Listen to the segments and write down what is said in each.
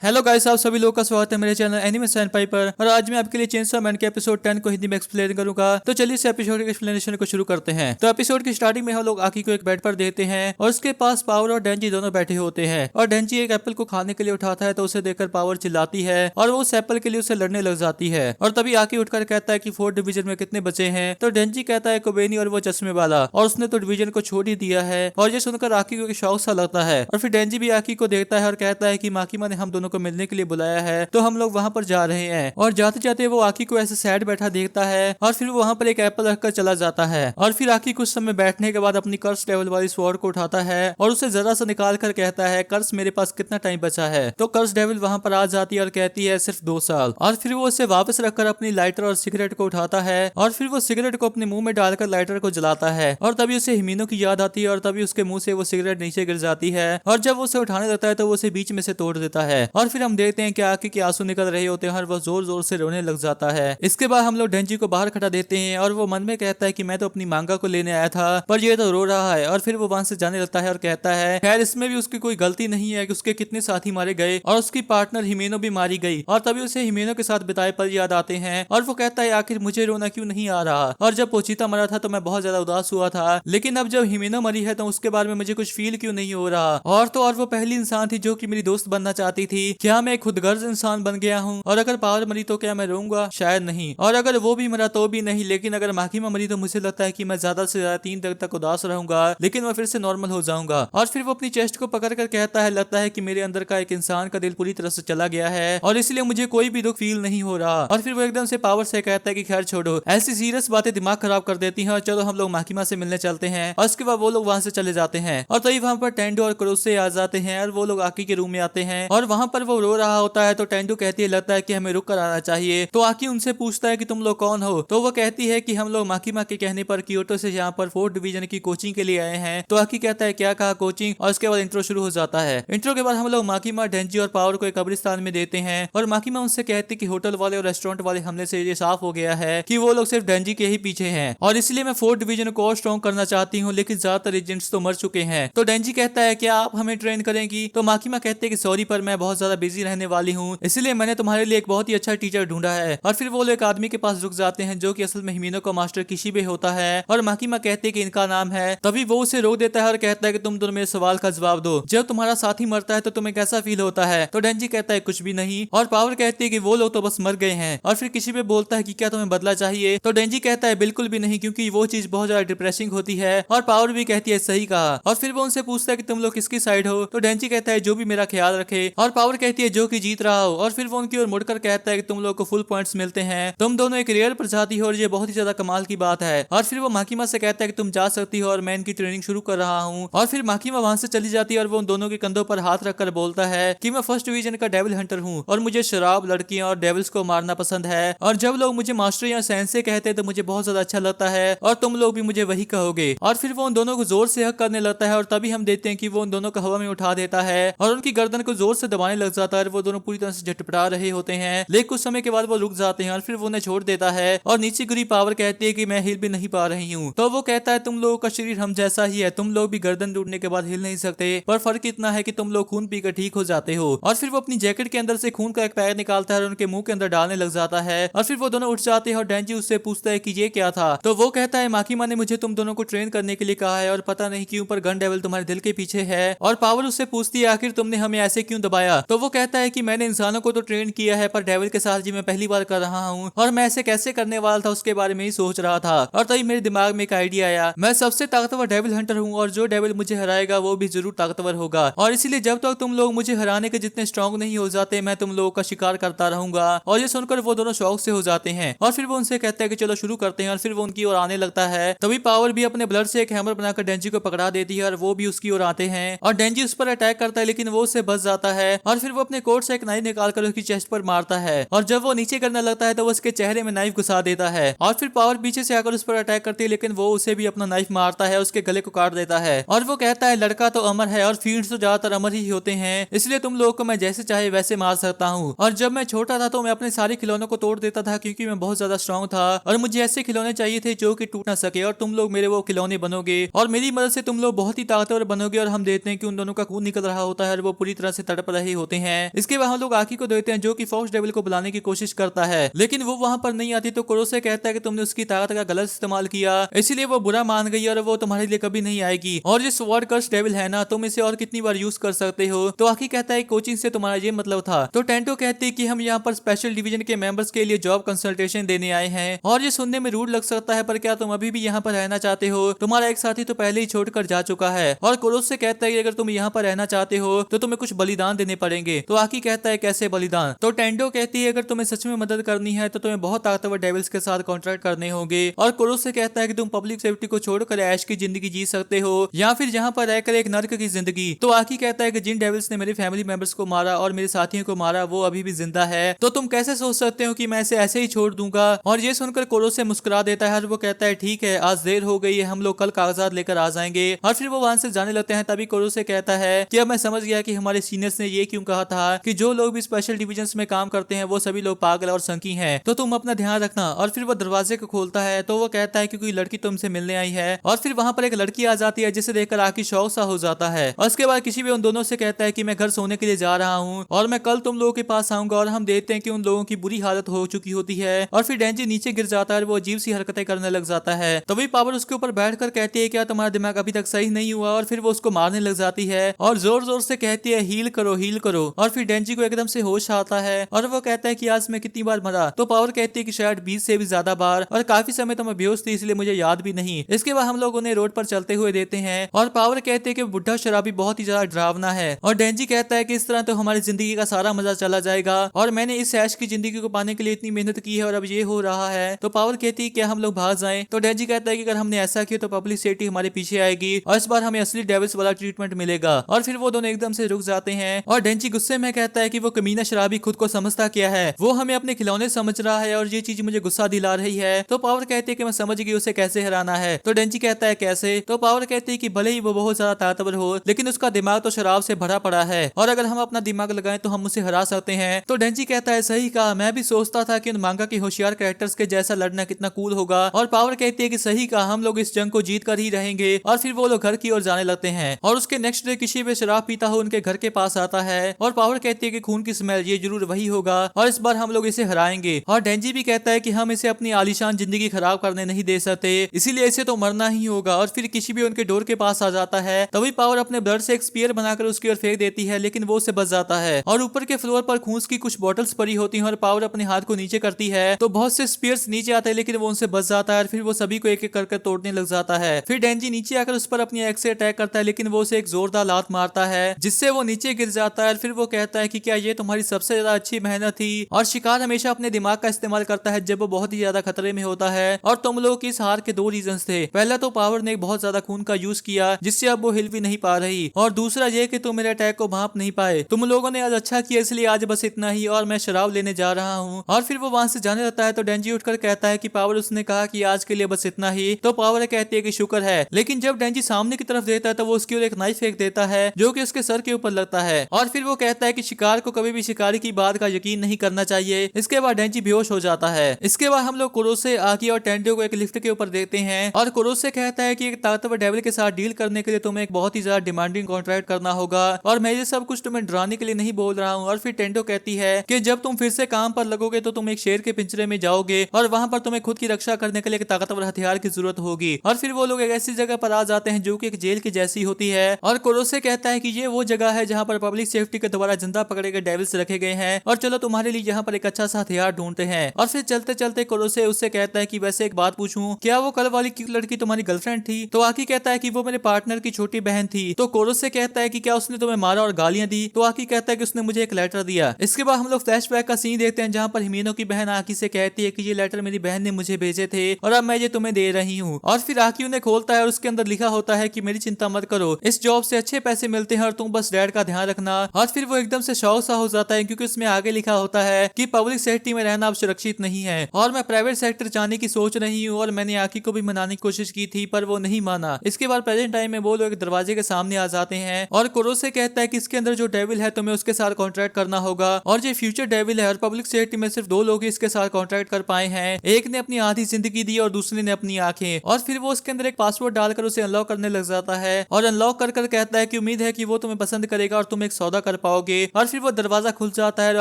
Hello guys, आप सभी लोगों का स्वागत है मेरे चैनल एनिमे सैनपाई पर। और आज मैं आपके लिए चेनसॉ मैन के एपिसोड 10 को हिंदी में एक्सप्लेन करूंगा। तो चलिए इस एपिसोड के एक्सप्लेनेशन को शुरू करते हैं। तो एपिसोड की स्टार्टिंग में हम लोग आकी को एक बेड पर देखते हैं और उसके पास पावर और डेंजी दोनों बैठे होते हैं। और डेंजी एक एप्पल को खाने के लिए उठाता है तो उसे देखकर पावर चिल्लाती है और वो उस एप्पल के लिए उसे लड़ने लग जाती है। और तभी आकी उठकर कहता है कि 4th डिवीजन में कितने बचे हैं। तो डेंजी कहता है कोबेनी और वो चश्मे वाला, और उसने तो डिवीजन को छोड़ ही दिया है। और ये सुनकर आकी को शौक सा लगता है और फिर डेंजी भी आकी को देखता है और कहता है कि माकीमा ने हम दोनों को मिलने के लिए बुलाया है तो हम लोग वहां पर जा रहे हैं। और जाते जाते वो आकी को ऐसे सैड बैठा देखता है और फिर वो वहां पर एक एप्पल रखकर चला जाता है। और फिर आकी कुछ समय बैठने के बाद अपनी कर्स लेवल वाली स्वॉर्ड को उठाता है और उसे जरा सा निकाल कर कहता है कर्स मेरे पास कितना टाइम बचा है। तो कर्स डेविल वहां पर आ जाती है और कहती है सिर्फ 2 साल। और फिर वो उसे वापस रखकर अपनी लाइटर और सिगरेट को उठाता है और फिर वो सिगरेट को अपने मुंह में डालकर लाइटर को जलाता है। और तभी उसे हिमीनो की याद आती है और तभी उसके मुंह से वो सिगरेट नीचे गिर जाती है। और जब वो उसे उठाने लगता है तो वो उसे बीच में से तोड़ देता है। और फिर हम देखते हैं कि आकी के आंसू निकल रहे होते हैं और वो जोर जोर से रोने लग जाता है। इसके बाद हम लोग डेंजी को बाहर खड़ा देते हैं और वो मन में कहता है कि मैं तो अपनी मांगा को लेने आया था पर ये तो रो रहा है। और फिर वो वहां से जाने लगता है और कहता है खैर इसमें भी उसकी कोई गलती नहीं है कि उसके कितने साथी मारे गए और उसकी पार्टनर हिमेनो भी मारी गई। और तभी उसे हिमेनो के साथ बिताए पल याद आते हैं और वो कहता है आखिर मुझे रोना क्यों नहीं आ रहा। और जब पोचिता मरा था तो मैं बहुत ज्यादा उदास हुआ था, लेकिन अब जब हिमेनो मरी है तो उसके बारे में मुझे कुछ फील क्यों नहीं हो रहा। और वो पहली इंसान थी जो कि मेरी दोस्त बनना चाहती थी। क्या मैं एक खुदगर्ज इंसान बन गया हूँ? और अगर पावर मरी तो क्या मैं रहूंगा? शायद नहीं। और अगर वो भी मरा तो भी नहीं। लेकिन अगर माकीमा मरी तो मुझे लगता है कि मैं ज्यादा से ज्यादा 3 दिन तक उदास रहूंगा, लेकिन मैं फिर से नॉर्मल हो जाऊंगा। और फिर वो अपनी चेस्ट को पकड़ कर कहता है लगता है कि मेरे अंदर का एक इंसान का दिल पूरी तरह से चला गया है और इसलिए मुझे कोई भी दुख फील नहीं हो रहा। और फिर वो एकदम से पावर से कहता है कि खैर छोड़ो, ऐसी सीरियस बातें दिमाग खराब कर देती हैं और चलो हम लोग माकीमा से मिलने चलते हैं। और उसके बाद वो लोग वहां से चले जाते हैं और तभी वहां पर टेंडो और क्रोसे आ जाते हैं और वो लोग आकी के रूम में आते हैं और वहां पर वो रो रहा होता है। तो टेंडो कहती है लगता है कि हमें रुक कर आना चाहिए। तो आकी उनसे पूछता है कि तुम लोग कौन हो? तो वो कहती है कि हम लोग माकीमा के कहने पर क्योटो से यहाँ पर 4th डिवीजन की कोचिंग के लिए आए हैं। तो आकी कहता है क्या कहा कोचिंग? और उसके बाद इंट्रो शुरू हो जाता है। इंट्रो के बाद हम लोग माकीमा, डेंजी और पावर को एक कब्रिस्तान में देते हैं और माकीमा उनसे कहती कि होटल वाले और रेस्टोरेंट वाले हमले से ये साफ हो गया है कि वो लोग सिर्फ डेंजी के ही पीछे हैं और इसलिए मैं 4th डिवीजन को और स्ट्रॉन्ग करना चाहती हूँ, लेकिन ज्यादातर एजेंट्स तो मर चुके हैं। तो डेंजी कहता है क्या आप हमें ट्रेन करेंगी? तो माकीमा कहते हैं कि सॉरी पर मैं बहुत ज्यादा बिजी रहने वाली हूँ, इसलिए मैंने तुम्हारे लिए एक बहुत ही अच्छा टीचर ढूंढा है। और फिर वो लोग एक आदमी के पास रुक जाते हैं जो कि असल में हिमीनो का मास्टर किशिबे होता है और माकीमा कहते हैं कि इनका नाम है। तभी वो उसे रोक देता है और कहता है कि तुम दोनों मेरे सवाल का जवाब दो, जब तुम्हारा साथी मरता है तो तुम्हें कैसा फील होता है? तो डेंजी कहता है कुछ भी नहीं। और पावर कहती है कि वो लोग तो बस मर गए हैं। और फिर किशिबे बोलता है कि क्या तुम्हें बदला चाहिए? तो डेंजी कहता है बिल्कुल भी नहीं, क्योंकि वो चीज बहुत ज्यादा डिप्रेसिंग होती है। और पावर भी कहती है सही कहा। और फिर वो उनसे पूछता है कि तुम लोग किसकी साइड हो? तो डेंजी कहता है जो भी मेरा ख्याल रखे। और पावर कहती है जो कि जीत रहा हो। और फिर वो उनकी ओर मुड़कर कहता है कि तुम लोग को फुल पॉइंट्स मिलते हैं, तुम दोनों एक रेयर प्रजाति हो और ये बहुत ही ज्यादा कमाल की बात है। और फिर वो माकीमा से कहता है कि तुम जा सकती हो और मैं इनकी ट्रेनिंग शुरू कर रहा हूँ। और फिर माकीमा वहां से चली जाती है और वो उन दोनों के कंधों पर हाथ रखकर बोलता है कि मैं 1st डिवीजन का डेविल हंटर हूँ और मुझे शराब, लड़कियां और डेविल्स को मारना पसंद है। और जब लोग मुझे मास्टर या सेंसे कहते हैं तो मुझे बहुत ज्यादा अच्छा लगता है और तुम लोग भी मुझे वही कहोगे। और फिर वो उन दोनों को जोर से हक करने लगता है और तभी हम देखते हैं कि वो उन दोनों को हवा में उठा देता है और उनकी गर्दन को जोर से दबाने लग जाता है। वो दोनों पूरी तरह से झटपटा रहे होते हैं, लेकिन कुछ समय के बाद वो रुक जाते हैं और फिर वो उन्हें छोड़ देता है। और नीचे गिरी पावर कहती है कि मैं हिल भी नहीं पा रही हूँ। तो वो कहता है तुम लोगों का शरीर हम जैसा ही है, तुम लोग भी गर्दन टूटने के बाद हिल नहीं सकते, पर फर्क इतना है कि तुम लोग खून पीकर ठीक हो जाते हो। और फिर वो अपनी जैकेट के अंदर से खून का एक पैकेट निकालता है और उनके मुंह के अंदर डालने लग जाता है। और फिर वो दोनों उठ जाते हैं और डेंजी उससे पूछता है कि ये क्या था? तो वो कहता है माकीमा ने मुझे तुम दोनों को ट्रेन करने के लिए कहा है और पता नहीं क्यों पर गन डेविल तुम्हारे दिल के पीछे है। और पावर उससे पूछती है आखिर तुमने हमें ऐसे क्यों दबाया? तो वो कहता है कि मैंने इंसानों को तो ट्रेन किया है पर डेविल के साथ जी मैं पहली बार कर रहा हूँ और मैं ऐसे कैसे करने वाला था उसके बारे में ही सोच रहा था। और तभी मेरे दिमाग में एक आइडिया आया, मैं सबसे ताकतवर डेविल हंटर हूँ और जो डेविल मुझे हराएगा वो भी जरूर ताकतवर होगा और इसीलिए जब तक तुम लोग मुझे हराने के जितने स्ट्रॉन्ग नहीं हो जाते मैं तुम लोगों का शिकार करता रहूंगा। और ये सुनकर वो दोनों शौक से हो जाते हैं और फिर वो उनसे कहते हैं कि चलो शुरू करते हैं। और फिर वो उनकी ओर आने लगता है। तभी पावर भी अपने ब्लड से एक हैमर बनाकर डेंजी को पकड़ा देती है और वो भी उसकी ओर आते हैं और डेंजी उस पर अटैक करता है, लेकिन वो उससे बच जाता है। और फिर वो अपने कोट से एक नाइफ निकालकर उसकी चेस्ट पर मारता है और जब वो नीचे करने लगता है तो वो उसके चेहरे में नाइफ घुसा देता है। और फिर पावर पीछे से आकर उस पर अटैक करती है, लेकिन वो उसे भी अपना नाइफ मारता है, उसके गले को काट देता है। और वो कहता है लड़का तो अमर है और फील्ड्स तो ज्यादातर अमर ही होते हैं, इसलिए तुम लोगों को मैं जैसे चाहे वैसे मार सकता हूँ। और जब मैं छोटा था तो मैं अपने सारे खिलौनों को तोड़ देता था क्योंकि मैं बहुत ज्यादा स्ट्रॉन्ग था और मुझे ऐसे खिलौने चाहिए थे जो कि टूट ना सके और तुम लोग मेरे वो खिलौने बनोगे और मेरी मदद से तुम लोग बहुत ही ताकतवर बनोगे। और हम देखते हैं कि उन दोनों का खून निकल रहा होता है और वो पूरी तरह से तड़प रहे होते होते हैं। इसके बाद हम लोग आकी को देखते हैं जो कि फॉक्स डेविल को बुलाने की कोशिश करता है, लेकिन वो वहां पर नहीं आती। तो कुरोसे कहता है कि तुमने उसकी ताकत का गलत इस्तेमाल किया, इसीलिए वो बुरा मान गई और वो तुम्हारे लिए कभी नहीं आएगी। और ये स्वॉर्ड कर्स डेविल है ना, तुम इसे और कितनी बार यूज कर सकते हो। तो आकी कहता है कोचिंग से तुम्हारा ये मतलब था। तो टेंटो कहती है कि हम यहाँ पर स्पेशल डिवीजन के मेंबर्स के लिए जॉब कंसल्टेशन देने आए हैं। और ये सुनने में रूड लग सकता है, पर क्या तुम अभी भी यहाँ पर रहना चाहते हो? तुम्हारा एक साथी तो पहले ही छोड़कर जा चुका है। और कुरोसे कहता है कि अगर तुम यहाँ पर रहना चाहते हो तो तुम्हें कुछ बलिदान देने पड़ेंगे। तो आकी कहता है कैसे बलिदान? तो टेंटो कहती है अगर तुम्हें सच में मदद करनी है तो तुम्हें बहुत ताकतवर डेविल्स के साथ कॉन्ट्रैक्ट करने होंगे। और कुरोसे कहता है कि तुम पब्लिक सेफ्टी को छोड़कर ऐश की जिंदगी जी सकते हो या फिर जहाँ पर रहकर एक नर्क की जिंदगी। तो आकी कहता है कि जिन डेविल्स ने मेरे फैमिली मेंबर्स को मारा और मेरे साथियों को मारा वो अभी भी जिंदा है। तो तुम कैसे सोच सकते हो कि मैं इसे ऐसे ही छोड़ दूंगा? और ये सुनकर कुरोसे मुस्कुरा देता है और वो कहता है ठीक है, आज देर हो गई है, हम लोग कल कागजात लेकर आ जाएंगे। और फिर वो वहां से जाने लगते हैं। तभी कुरोसे कहता है कि अब मैं समझ गया कि हमारे सीनियर्स ने ये क्यों कहा था कि जो लोग भी स्पेशल डिविजन्स में काम करते हैं वो सभी लोग पागल और संकी हैं। तो तुम अपना ध्यान रखना। और फिर वो दरवाजे को खोलता है तो वो कहता है कि कोई लड़की तुमसे मिलने आई है। और फिर वहां पर एक लड़की आ जाती है जिसे देखकर आकी शौक सा हो जाता है। और उसके बाद किसी भी उन दोनों से कहता है कि मैं घर सोने के लिए जा रहा हूँ और मैं कल तुम लोगों के पास आऊंगा। और हम देखते हैं कि उन लोगों की बुरी हालत हो चुकी होती है। और फिर डेंजी नीचे गिर जाता है और वो अजीब सी हरकतें करने लग जाता है। तभी पावर उसके ऊपर बैठकर कहती है क्या तुम्हारा दिमाग अभी तक सही नहीं हुआ? और फिर वो उसको मारने लग जाती है और जोर जोर से कहती है हील करो हील करो। और फिर डेंजी को एकदम से होश आता है और वो कहता है कि आज मैं कितनी बार मरा? तो पावर कहती है कि शायद 20 से भी ज्यादा बार, और काफी समय तो मैं बेहोश थी इसलिए मुझे याद भी नहीं। इसके बाद हम लोग उन्हें रोड पर चलते हुए देते हैं और पावर कहते हैं कि बुढ़ा शराबी बहुत ही ज्यादा डरावना है। और डेंजी कहता है कि इस तरह तो हमारी जिंदगी का सारा मजा चला जाएगा और मैंने इस ऐश की जिंदगी को पाने के लिए इतनी मेहनत की है और अब ये हो रहा है। तो पावर कहती है क्या हम लोग भाग जाएं? तो डेंजी कहता है कि अगर हमने ऐसा किया तो पब्लिक सेफ्टी हमारे पीछे आएगी और इस बार हमें असली डेविल्स वाला ट्रीटमेंट मिलेगा। और फिर वो दोनों एकदम से रुक जाते हैं और डेंजी गुस्से में कहता है कि वो कमीना शराबी खुद को समझता क्या है, वो हमें अपने खिलौने समझ रहा है और ये चीज मुझे गुस्सा दिला रही है। तो पावर कहती है कि मैं समझ गई उसे कैसे हराना है। तो डेंजी कहता है कैसे? तो पावर कहती है कि भले ही वो बहुत ज्यादा ताकतवर हो लेकिन उसका दिमाग तो शराब से भरा पड़ा है और अगर हम अपना दिमाग लगाएं तो हम उसे हरा सकते हैं। तो डेंजी कहता है सही कहा, मैं भी सोचता था कि उन मांगा के होशियार कैरेक्टर्स के जैसा लड़ना कितना कूल होगा। और पावर कहती है कि सही कहा, हम लोग इस जंग को जीत कर ही रहेंगे। और फिर वो लोग घर की ओर जाने लगते हैं और उसके नेक्स्ट डे किसी भी शराब पीता हो उनके घर के पास आता है और पावर कहती है कि खून की स्मेल ये जरूर वही होगा और इस बार हम लोग इसे हराएंगे। और डेंजी भी कहता है कि हम इसे अपनी आलीशान जिंदगी खराब करने नहीं दे सकते, इसीलिए इसे तो मरना ही होगा। और फिर किसी भी उनके डोर के पास आ जाता है तभी पावर अपने ब्लड से एक स्पीयर बनाकर उसकी ओर फेंक देती है लेकिन वो उसे बच जाता है और ऊपर के फ्लोर पर खून की कुछ बॉटल्स पड़ी होती हैं और पावर अपने हाथ को नीचे करती है तो बहुत से स्पीयर्स नीचे आते हैं लेकिन वो उनसे बच जाता है और फिर वो सभी को एक एक करके तोड़ने लग जाता है। फिर डेंजी नीचे आकर उस पर अपनी एक्स से अटैक करता है लेकिन वो उसे एक जोरदार लात मारता है जिससे वो नीचे गिर जाता है। फिर वो कहता है कि क्या ये तुम्हारी सबसे ज्यादा अच्छी मेहनत थी? और शिकार हमेशा अपने दिमाग का इस्तेमाल करता है जब वो बहुत ही ज्यादा खतरे में होता है और तुम लोग की इस हार के दो रीजन थे। पहला तो पावर ने बहुत ज्यादा खून का यूज किया जिससे अब वो हिल भी नहीं पा रही और दूसरा ये कि तुम मेरे अटैक को भांप नहीं पाए। तुम लोगों ने आज अच्छा किया इसलिए आज बस इतना ही और मैं शराब लेने जा रहा हूँ। और फिर वो वहां से जाने लगता है तो डेंजी उठकर कहता है कि पावर उसने कहा कि आज के लिए बस इतना ही। तो पावर कहती है कि शुक्र है। लेकिन जब डेंजी सामने की तरफ देता है तो वो उसकी ओर एक नाइफ फेंक देता है जो कि उसके सर के ऊपर लगता है और फिर वो कहता है कि शिकार को कभी भी शिकारी की बात का यकीन नहीं करना चाहिए। इसके बाद डेंजी बेहोश हो जाता है। इसके बाद हम लोग कुरोसे, आकी और टेंटो को एक लिफ्ट के ऊपर देखते हैं और कुरोसे कहता है कि एक ताकतवर डेविल के साथ डील करने के लिए तुम्हें एक बहुत ही ज्यादा डिमांडिंग कॉन्ट्रैक्ट करना होगा और मैं ये सब कुछ तुम्हें डराने के लिए नहीं बोल रहा हूँ। और फिर टेंटो कहती है कि जब तुम फिर से काम पर लगोगे तो तुम एक शेर के पिंजरे में जाओगे और वहां पर तुम्हें खुद की रक्षा करने के लिए एक ताकतवर हथियार की जरूरत होगी। और फिर वो लोग एक ऐसी जगह पर आ जाते हैं जो कि एक जेल की जैसी होती है और कुरोसे कहता है कि ये वो जगह है जहाँ पर पब्लिक सेफ्टी के द्वारा जिंदा पकड़े गए डेविल्स रखे गए हैं और चलो तुम्हारे लिए यहाँ पर एक अच्छा सा हथियार ढूंढते हैं। और फिर चलते चलते कुरोसे उससे कहता है कि वैसे एक बात पूछूं, क्या वो कल वाली क्यूट लड़की तुम्हारी गर्लफ्रेंड थी? तो आकी कहता है कि वो मेरे पार्टनर की छोटी बहन थी। तो कुरोसे कहता है कि क्या उसने तुम्हें मारा और गालियां दी? तो आकी कहता है कि उसने मुझे एक लेटर दिया। इसके बाद हम लोग फ्लैशबैक का सीन देखते हैं जहाँ पर हिमेनो की बहन आकी से कहती है कि ये लेटर मेरी बहन ने मुझे भेजे थे और अब मैं ये तुम्हें दे रही हूँ। और फिर आकी उन्हें खोलता है और उसके अंदर लिखा होता है कि मेरी चिंता मत करो, इस जॉब से अच्छे पैसे मिलते हैं और तुम बस डैड का ध्यान रखना। और फिर वो एकदम से शौक सा हो जाता है क्योंकि उसमें आगे लिखा होता है कि पब्लिक सेफ्टी में रहना अब सुरक्षित नहीं है और मैं प्राइवेट सेक्टर जाने की सोच रही हूँ। और मैंने आकी को भी मनाने की कोशिश की थी पर वो नहीं माना। इसके बाद प्रेजेंट टाइम में वो लोग दरवाजे के सामने आ जाते हैं और कुरोसे कहता है कि इसके अंदर जो डेविल है तुम्हें उसके साथ कॉन्ट्रैक्ट करना होगा और ये फ्यूचर डेविल है और पब्लिक सेफ्टी में सिर्फ दो लोग ही इसके साथ कॉन्ट्रैक्ट कर पाए हैं, एक ने अपनी आधी जिंदगी दी और दूसरे ने अपनी आंखें। और फिर वो उसके अंदर एक पासवर्ड डालकर उसे अनलॉक करने लग जाता है और अनलॉक कर कहता है कि उम्मीद है कि वो तुम्हें पसंद करेगा और तुम एक सौदा कर पाओगे। और फिर वो दरवाजा खुल जाता है और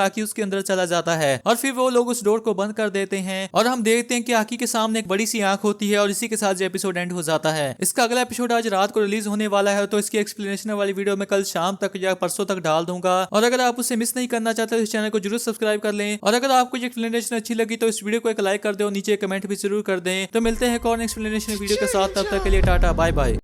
आकी उसके अंदर चला जाता है और फिर वो लोग उस डोर को बंद कर देते हैं और हम देखते हैं कि आकी के सामने एक बड़ी सी आंख होती है और इसी के साथ जो एपिसोड एंड हो जाता है। इसका अगला एपिसोड आज रात को रिलीज होने वाला है, तो इसकी एक्सप्लेनेशन वाली वीडियो मैं कल शाम तक या परसों तक डाल दूंगा। और अगर आप उसे मिस नहीं करना चाहते तो इस चैनल को जरूर सब्सक्राइब कर लें। और अगर आपको ये एक्सप्लेनेशन अच्छी लगी तो इस वीडियो को एक लाइक कर दे और नीचे कमेंट भी जरूर कर दें। तो मिलते हैं एक और एक्सप्लेनेशन वीडियो के साथ, तब तक के लिए टाटा बाय बाय।